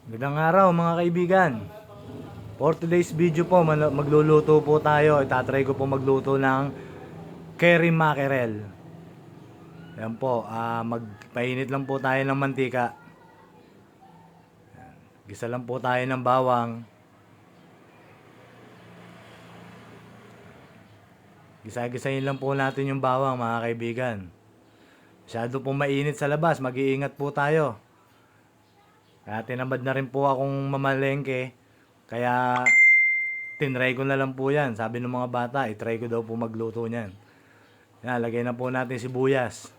Magandang araw mga kaibigan. For today's video po, magluluto po tayo. Itatry ko po magluto ng curry mackerel. Ayan po, magpainit lang po tayo ng mantika. Gisa lang po tayo ng bawang. Gisa-gisahin lang po natin yung bawang mga kaibigan. Masyado po mainit sa labas, mag-iingat po tayo. Kaya tinamad na rin po akong mamalengke. Kaya tinry ko na lang po yan. Sabi ng mga bata, itry ko daw po magluto niyan. Yan, lagay na po natin sibuyas.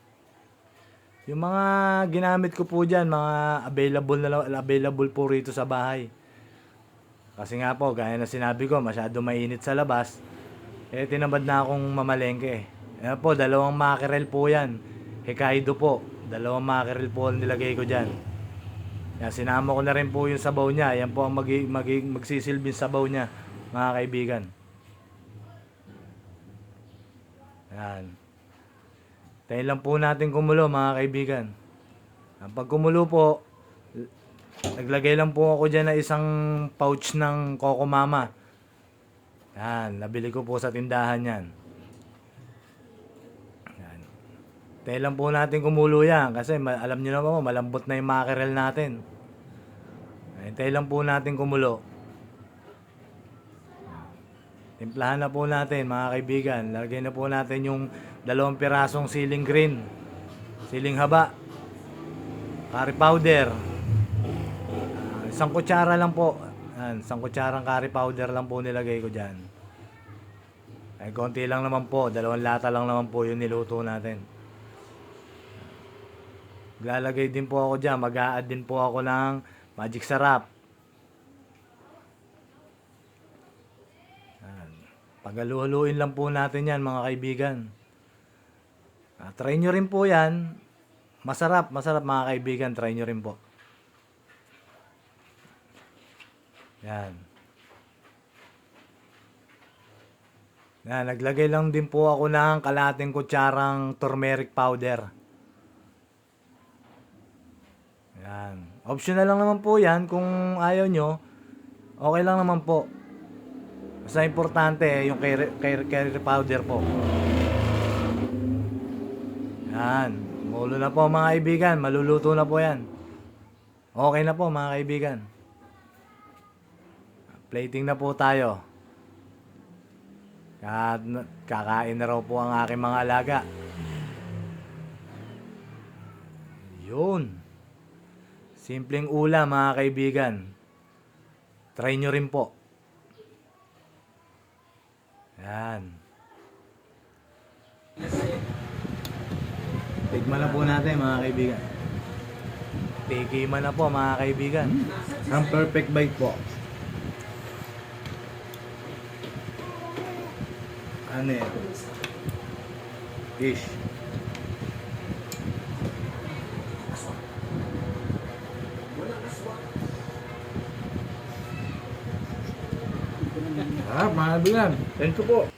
Yung mga ginamit ko po dyan, mga available po rito sa bahay. Kasi nga po, gaya na sinabi ko, masyado mainit sa labas. Tinamad na akong mamalengke. Yan po, dalawang mackerel po yan. Hokkaido po. Dalawang mackerel po ang nilagay ko dyan. Yan, sinama ko na rin po yung sabaw niya. Yan po ang magsisilbing sabaw niya, mga kaibigan. Yan. Tayo lang po natin kumulo, mga kaibigan. Pag kumulo po, naglagay lang po ako dyan na isang pouch ng Coco Mama. Yan, nabili ko po sa tindahan yan. Yan. Tayo lang po natin kumulo yan kasi alam nyo naman po, malambot na yung mackerel natin. Tayo lang po natin kumulo. Timplahan na po natin mga kaibigan. Lagay na po natin yung 2 pirasong siling green, siling haba, curry powder, 1 kutsara lang po. Yan, 1 kutsarang curry powder lang po nilagay ko dyan. Ay, konti lang naman po, 2 lata lang naman po yung niluto natin. Lalagay din po ako dyan, mag-a-add din po ako ng magic sarap. Pagaluhuluin lang po natin yan mga kaibigan. Try nyo rin po yan. Masarap mga kaibigan, try nyo rin po. Yan. Yan, naglagay lang din po ako ng kalahating kutsarang turmeric powder. Yan. Optional lang naman po yan. Kung ayaw nyo, okay lang naman po. Basta importante yung curry powder po. Yan. Mulo na po mga kaibigan. Maluluto na po yan. Okay na po mga kaibigan. Plating na po tayo. Kakain na raw po ang aking mga alaga. Yun. Simpleng ulam mga kaibigan. Try nyo rin po. Yan. Tikman na po natin mga kaibigan. Tikiman na po mga kaibigan. Ang perfect bite po. Ano yan? Fish. Mga kaibigan. Thank you po.